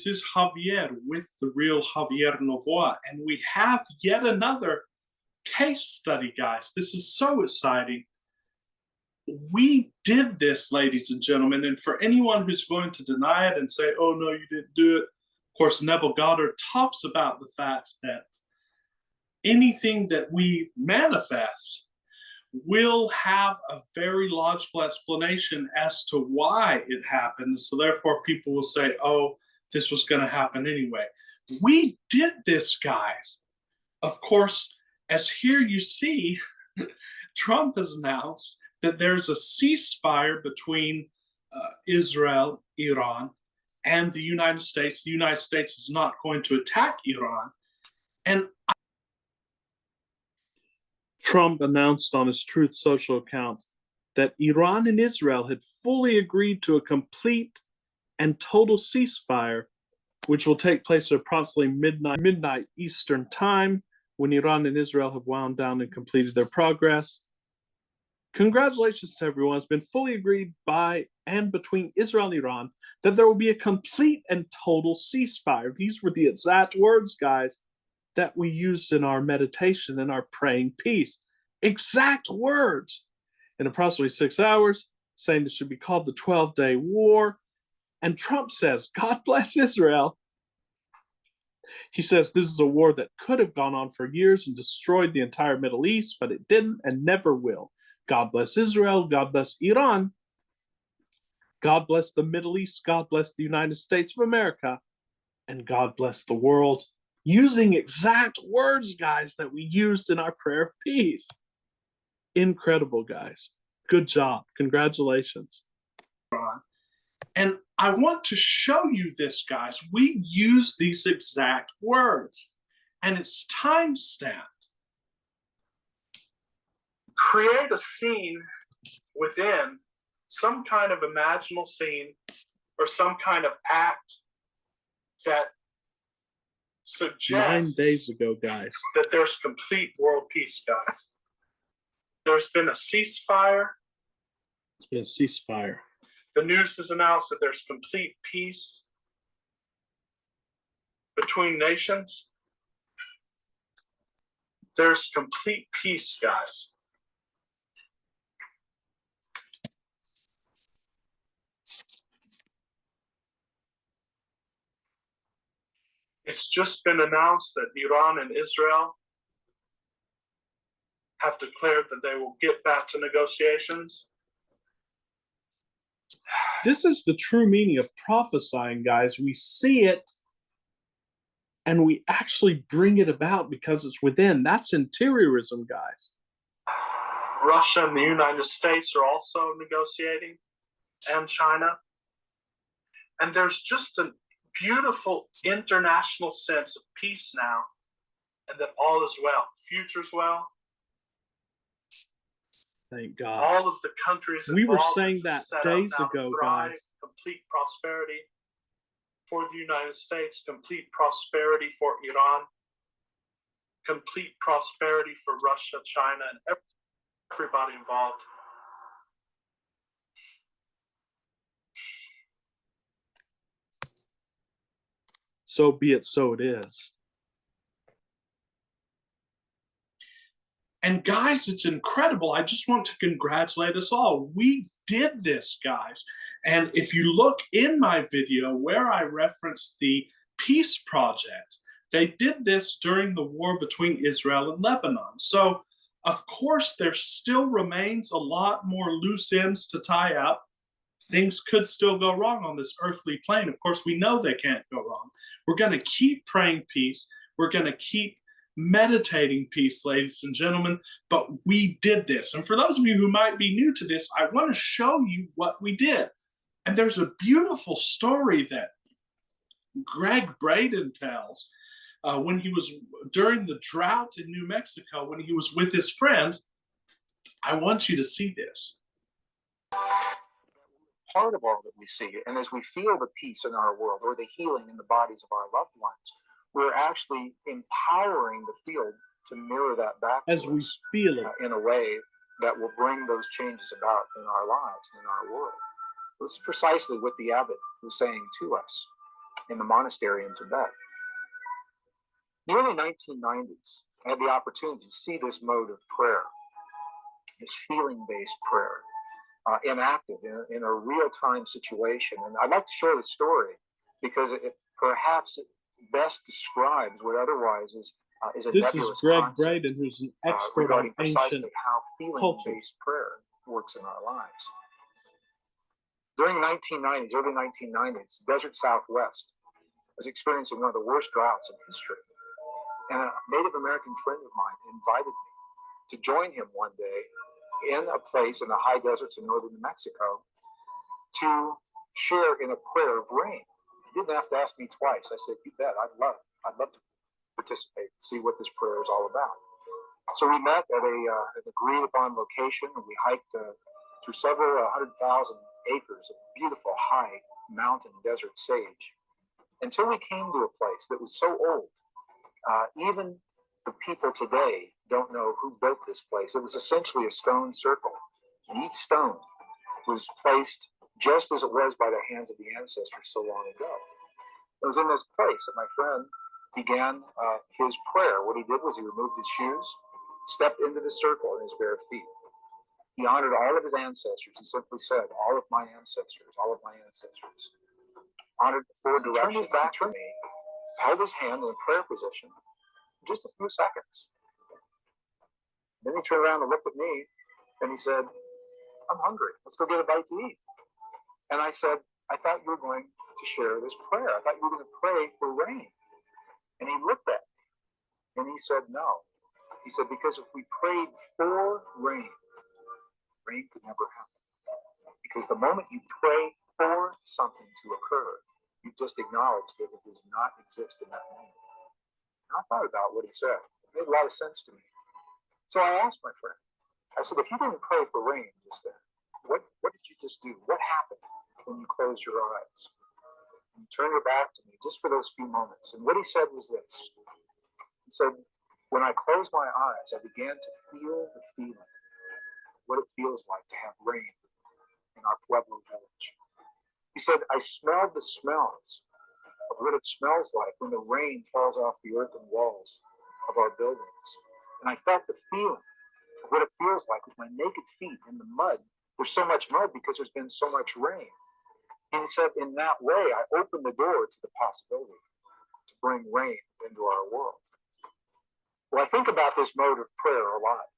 This is Javier with the real Javier Novoa, and we have yet another case study, guys. This is so exciting. We did this, ladies and gentlemen, and for anyone who's going to deny it and say, oh, no, you didn't do it, of course, Neville Goddard talks about the fact that anything that we manifest will have a very logical explanation as to why it happened. So therefore, people will say, oh, this was going to happen anyway. We did this, guys. Of course, as here you see, Trump has announced that there's a ceasefire between Israel, Iran, and the United States. The United States is not going to attack Iran. And Trump announced on his Truth Social account that Iran and Israel had fully agreed to a complete and total ceasefire, which will take place at approximately midnight Eastern time, when Iran and Israel have wound down and completed their progress. Congratulations to everyone. It's been fully agreed by and between Israel and Iran that there will be a complete and total ceasefire. These were the exact words, guys, that we used in our meditation and our praying peace. Exact words. In approximately 6 hours, saying this should be called the 12-day war. And Trump says, God bless Israel. He says this is a war that could have gone on for years and destroyed the entire Middle East, but it didn't and never will. God bless Israel. God bless Iran. God bless the Middle East. God bless the United States of America. And God bless the world. Using exact words, guys, that we used in our prayer of peace. Incredible, guys. Good job. Congratulations. And I want to show you this, guys. We use these exact words, and it's time-stamped. Create a scene within some kind of imaginal scene or some kind of act that suggests 9 days ago, guys, that there's complete world peace, guys. There's been a ceasefire. It's been a ceasefire. The news has announced that there's complete peace between nations. There's complete peace, guys. It's just been announced that Iran and Israel have declared that they will get back to negotiations. This is the true meaning of prophesying, guys. We see it and we actually bring it about because it's within. That's interiorism, guys. Russia and the United States are also negotiating, and China. And there's just a beautiful international sense of peace now, and that all is well. Future's well. Thank God. All of the countries we were saying that days ago, guys. Complete prosperity for the United States, complete prosperity for Iran, complete prosperity for Russia, China, and everybody involved. So be it, so it is. And guys, it's incredible. I just want to congratulate us all. We did this, guys. And if you look in my video where I referenced the Peace Project, they did this during the war between Israel and Lebanon. So, of course, there still remains a lot more loose ends to tie up. Things could still go wrong on this earthly plane. Of course, we know they can't go wrong. We're going to keep praying peace. We're going to keep meditating peace, ladies and gentlemen, but we did this. And for those of you who might be new to this, I want to show you what we did. And there's a beautiful story that Greg Braden tells when he was during the drought in New Mexico, when he was with his friend. I want you to see this. Part of all that we see, and as we feel the peace in our world or the healing in the bodies of our loved ones, we're actually empowering the field to mirror that back as we feel it in a way that will bring those changes about in our lives and in our world. This is precisely what the abbot was saying to us. in the monastery in Tibet. In the early 1990s, I had the opportunity to see this mode of prayer, this feeling-based prayer, enacted in a real-time situation. And I'd like to share the story because it perhaps best describes what otherwise is a This is nebulous Greg concept, Braden, who's an expert regarding on ancient precisely how cultures. feeling-based prayer works in our lives. During the 1990s, early 1990s, the desert Southwest was experiencing one of the worst droughts in history. And a Native American friend of mine invited me to join him one day in a place in the high deserts of northern New Mexico to share in a prayer of rain. He didn't have to ask me twice. I said, "You bet, I'd love to participate and see what this prayer is all about." So we met at an agreed upon location, and we hiked through several 100,000 acres of beautiful high mountain desert sage until we came to a place that was so old. Even the people today don't know who built this place. It was essentially a stone circle, and each stone was placed just as it was by the hands of the ancestors so long ago. It was in this place that my friend began his prayer. What he did was he removed his shoes, stepped into the circle in his bare feet. He honored all of his ancestors. He simply said, "All of my ancestors, all of my ancestors." Honored the four directions. He turned his back to me, held his hand in a prayer position for just a few seconds. Then he turned around and looked at me, and he said, "I'm hungry. Let's go get a bite to eat." And I said, "I thought you were going to share this prayer. I thought you were going to pray for rain." And he looked at me, and he said, "No." He said, "Because if we prayed for rain, rain could never happen. Because the moment you pray for something to occur, you just acknowledge that it does not exist in that moment." And I thought about what he said. It made a lot of sense to me. So I asked my friend, I said, "If you didn't pray for rain just then, what did you just do? What happened when you closed your eyes?" And he turned her back to me just for those few moments. And what he said was this. He said, "When I closed my eyes, I began to feel the feeling, what it feels like to have rain in our Pueblo village." He said, "I smelled the smells of what it smells like when the rain falls off the earthen walls of our buildings. And I felt the feeling of what it feels like with my naked feet in the mud. There's so much mud because there's been so much rain." And he said, "In that way, I opened the door to the possibility to bring rain into our world." Well, I think about this mode of prayer a lot.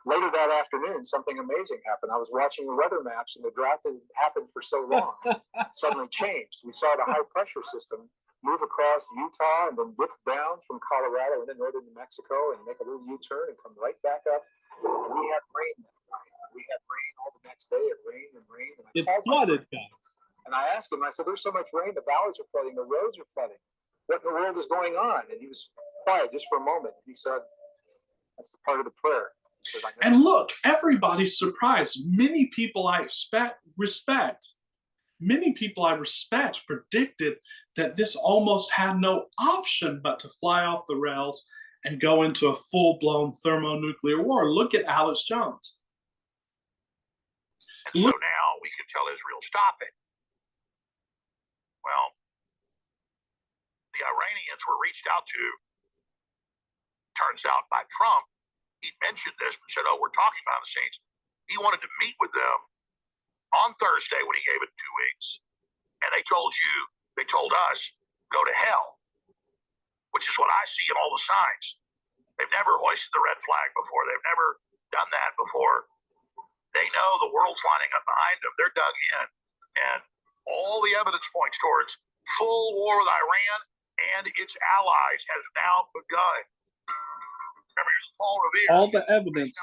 Later that afternoon, something amazing happened. I was watching the weather maps, and the drought that had happened for so long suddenly changed. We saw the high pressure system move across Utah and then dip down from Colorado into northern New Mexico and make a little U-turn and come right back up. And we had rain that night. We had rain all the next day. It rained and rained. And It flooded, guys. and I asked him, I said, "There's so much rain, the valleys are flooding, the roads are flooding. What in the world is going on?" And he was quiet just for a moment. He said, "That's the part of the prayer." He said, And look, everybody's surprised. Many people I respect predicted that this almost had no option but to fly off the rails and go into a full-blown thermonuclear war. Look at Alex Jones. And so now we can tell Israel, stop it. Well, the Iranians were reached out to, turns out, by Trump. He mentioned this and said, "Oh, we're talking behind the scenes." He wanted to meet with them on Thursday when he gave it 2 weeks. And they told us, go to hell, which is what I see in all the signs. They've never hoisted the red flag before. They've never done that before. They know the world's lining up behind them. They're dug in. And all the evidence points towards full war with Iran and its allies has now begun. Remember, here's Paul Revere. All the evidence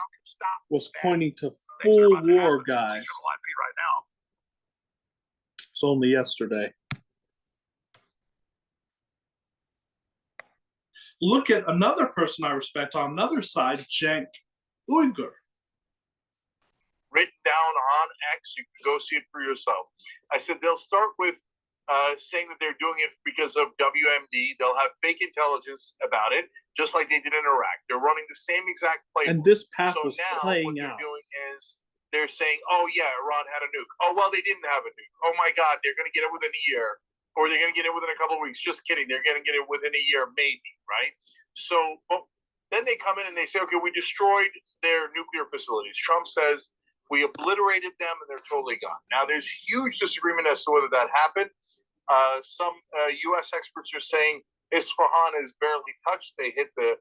was pointing to Things are full about to war, happen. guys. Things are live feed right now. It's only yesterday. Look at another person I respect on another side, Cenk Uygur. Written down on X. You can go see it for yourself. I said they'll start with saying that they're doing it because of WMD. They'll have fake intelligence about it, just like they did in Iraq. They're running the same exact playbook. And this path So was now playing what they're out. doing is they're saying, "Oh yeah, Iran had a nuke. Oh well, they didn't have a nuke. Oh my God, they're going to get it within a year. or they're going to get it within a couple of weeks. Just kidding. They're going to get it within a year, maybe, right? So, but then they come in and they say, okay, we destroyed their nuclear facilities. Trump says we obliterated them and they're totally gone. Now, there's huge disagreement as to whether that happened. Some U.S. experts are saying Isfahan is barely touched. They hit the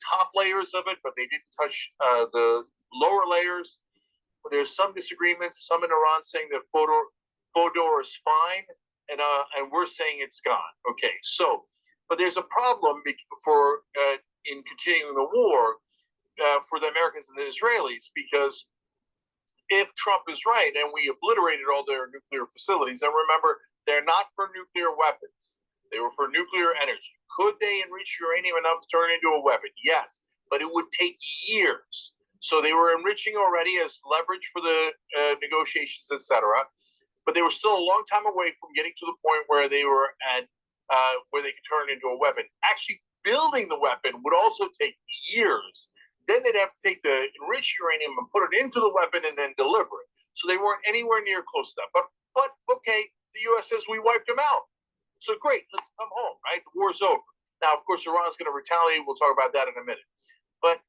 top layers of it, but they didn't touch the lower layers. There's some disagreements. Some in Iran saying that Fodor is fine, and we're saying it's gone. Okay, so, but there's a problem for in continuing the war for the Americans and the Israelis, because if Trump is right and we obliterated all their nuclear facilities, and remember, they're not for nuclear weapons. They were for nuclear energy. Could they enrich uranium enough to turn it into a weapon? Yes, but it would take years. So they were enriching already as leverage for the negotiations, etc. But they were still a long time away from getting to the point where they were at where they could turn it into a weapon. Actually, building the weapon would also take years. Then they'd have to take the enriched uranium and put it into the weapon and then deliver it. So they weren't anywhere near close to that. But okay, the U.S. says we wiped them out. So great, let's come home, right? The war's over. Now, of course, Iran's going to retaliate. We'll talk about that in a minute. But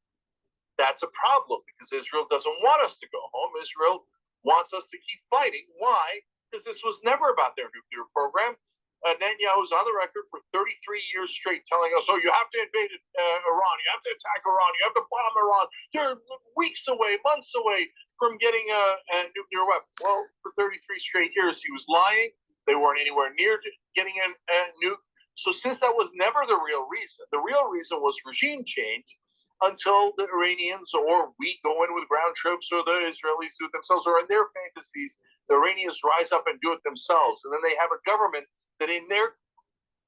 that's a problem because Israel doesn't want us to go home. Israel wants us to keep fighting. Why? Because this was never about their nuclear program. Netanyahu's on the record for 33 years straight telling us, oh, you have to invade Iran. You have to attack Iran. You have to bomb Iran. They're weeks away, months away from getting a nuclear weapon. Well, for 33 straight years, he was lying. They weren't anywhere near getting a nuke. So since that was never the real reason was regime change until the Iranians or we go in with ground troops or the Israelis do it themselves, or in their fantasies, the Iranians rise up and do it themselves. And then they have a government that in their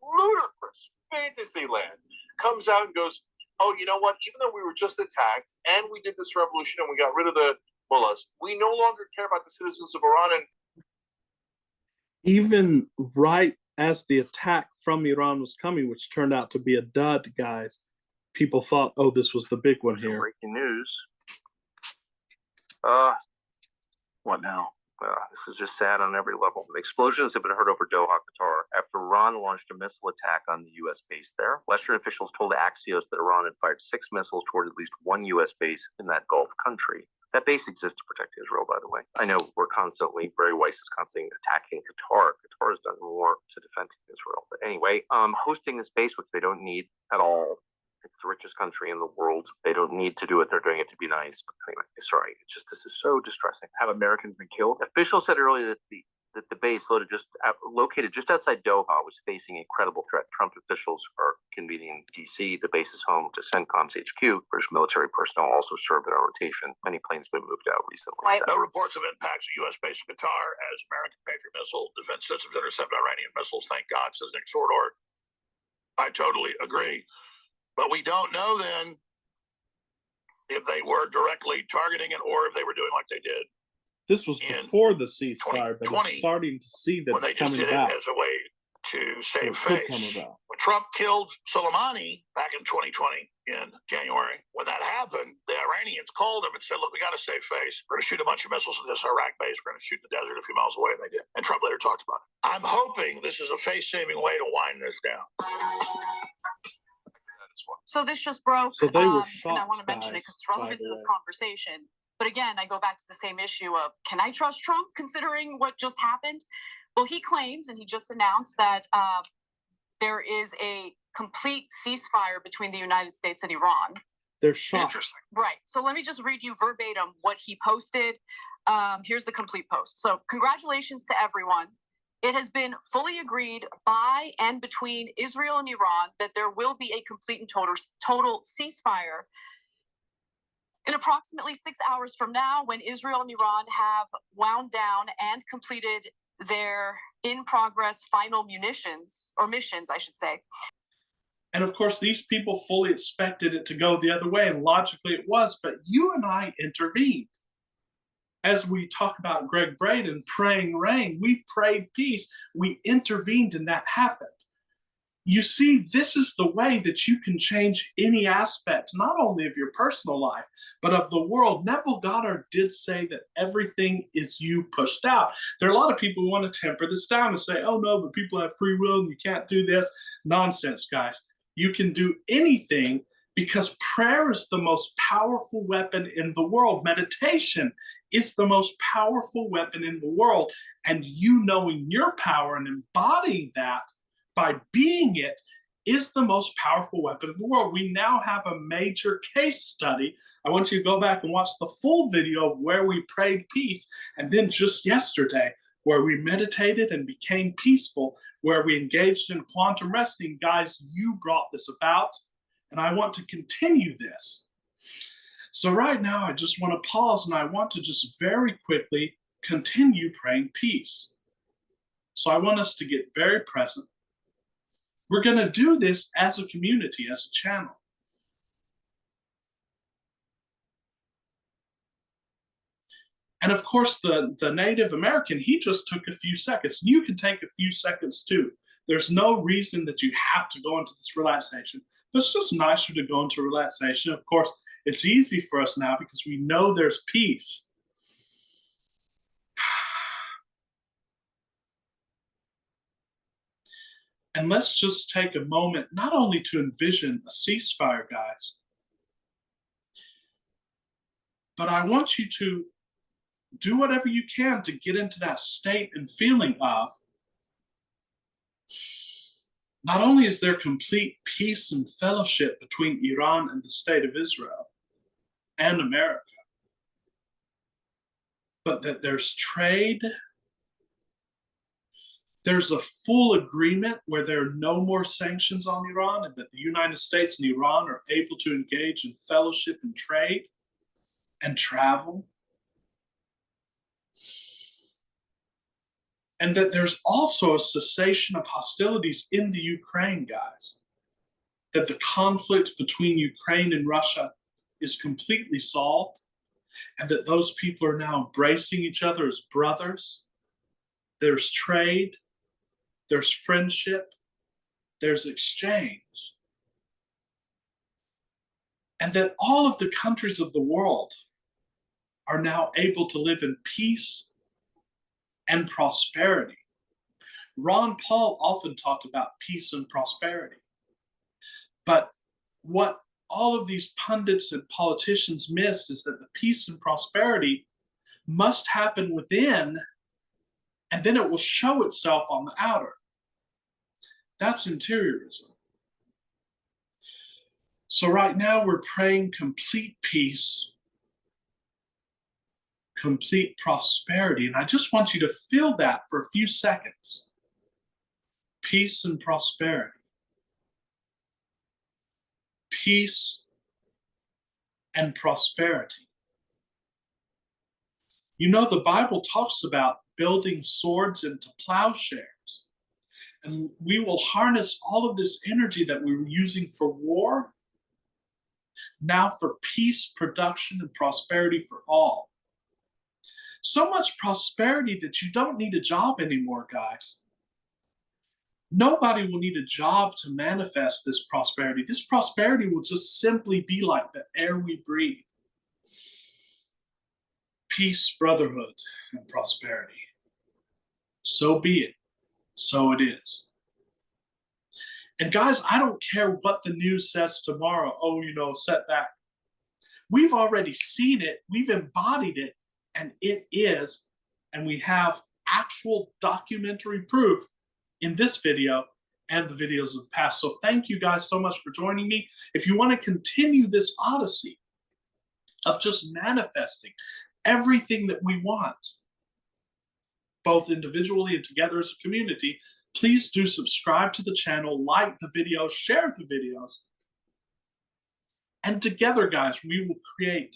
ludicrous fantasy land comes out and goes, oh, you know what? Even though we were just attacked and we did this revolution and we got rid of the mullahs, we no longer care about the citizens of Iran. And even right as the attack from Iran was coming, which turned out to be a dud, guys, people thought, oh, this was the big one here. Breaking news. What now? This is just sad on every level. The explosions have been heard over Doha, Qatar, after Iran launched a missile attack on the U.S. base there. Western officials told Axios that Iran had fired 6 missiles toward at least one U.S. base in that Gulf country. That base exists to protect Israel, by the way. I know Barry Weiss is constantly attacking Qatar. Qatar has done more to defend Israel. But anyway, hosting this base, which they don't need at all. It's the richest country in the world. They don't need to do it. They're doing it to be nice. But anyway, sorry. This is so distressing. Have Americans been killed? Officials said earlier that the base located just outside Doha was facing a credible threat. Trump officials are convening in D.C. The base is home to CENTCOM's HQ. British military personnel also serve in our rotation. Many planes have been moved out recently. No reports of impacts at U.S. base in Qatar as American Patriot missile defense systems intercept Iranian missiles. Thank God, says Nick Sordor. I totally agree. But we don't know then if they were directly targeting it or if they were doing like they did. This was before the ceasefire, but it's starting to see that when they it's just coming did about. it as a way to save It could face. come about. When Trump killed Soleimani back in 2020 in January, when that happened, the Iranians called him and said, look, we got to save face. We're going to shoot a bunch of missiles at this Iraq base. We're going to shoot the desert a few miles away, and they did. And Trump later talked about it. I'm hoping this is a face-saving way to wind this down. So this just broke, So they were and I shocked, want to mention it because it's guys, relevant by to the this way. conversation. But again, I go back to the same issue of, can I trust Trump considering what just happened? Well, he claims, and he just announced that there is a complete ceasefire between the United States and Iran. They're shocked. Interesting. Right. So let me just read you verbatim what he posted. Here's the complete post. So congratulations to everyone. It has been fully agreed by and between Israel and Iran that there will be a complete and total ceasefire in approximately 6 hours from now, when Israel and Iran have wound down and completed their in-progress final missions, I should say. And of course, these people fully expected it to go the other way, and logically it was, but you and I intervened. As we talk about Greg Braden praying rain, we prayed peace. We intervened and that happened. You see, this is the way that you can change any aspect, not only of your personal life, but of the world. Neville Goddard did say that everything is you pushed out. There are a lot of people who want to temper this down and say, oh no, but people have free will and you can't do this. Nonsense, guys. You can do anything because prayer is the most powerful weapon in the world. Meditation is the most powerful weapon in the world. And you knowing your power and embodying that by being it is the most powerful weapon in the world. We now have a major case study. I want you to go back and watch the full video of where we prayed peace. And then just yesterday, where we meditated and became peaceful, where we engaged in quantum resting. Guys, you brought this about, and I want to continue this. So right now, I just want to pause, and I want to just very quickly continue praying peace. So I want us to get very present. We're going to do this as a community, as a channel. And of course, the Native American, he just took a few seconds. You can take a few seconds too. There's no reason that you have to go into this relaxation. It's just nicer to go into relaxation. Of course, it's easy for us now because we know there's peace. And let's just take a moment, not only to envision a ceasefire, guys, but I want you to do whatever you can to get into that state and feeling of, not only is there complete peace and fellowship between Iran and the state of Israel and America, but that there's trade. There's a full agreement where there are no more sanctions on Iran, and that the United States and Iran are able to engage in fellowship and trade and travel. And that there's also a cessation of hostilities in the Ukraine, guys. That the conflict between Ukraine and Russia is completely solved, and that those people are now embracing each other as brothers. There's trade. There's friendship, there's exchange. And that all of the countries of the world are now able to live in peace and prosperity. Ron Paul often talked about peace and prosperity. But what all of these pundits and politicians missed is that the peace and prosperity must happen within, and then it will show itself on the outer. That's interiorism. So right now we're praying complete peace, complete prosperity. And I just want you to feel that for a few seconds. Peace and prosperity. Peace and prosperity. You know, the Bible talks about building swords into plowshares. And we will harness all of this energy that we were using for war now for peace, production, and prosperity for all. So much prosperity that you don't need a job anymore, guys. Nobody will need a job to manifest this prosperity. This prosperity will just simply be like the air we breathe. Peace, brotherhood, and prosperity. So be it. So it is. And guys, I don't care what the news says tomorrow. Oh, setback. We've already seen it. We've embodied it. And it is. And we have actual documentary proof in this video and the videos of the past. So thank you guys so much for joining me. If you want to continue this odyssey of just manifesting everything that we want, both individually and together as a community, please do subscribe to the channel, like the videos, share the videos. And together, guys, we will create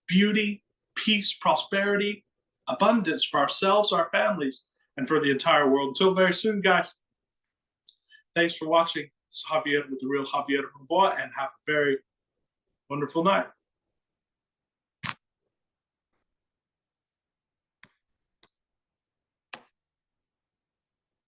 beauty, peace, prosperity, abundance for ourselves, our families, and for the entire world. Until very soon, guys. Thanks for watching. It's Javier with The Real Javier Gamboa, and have a very wonderful night.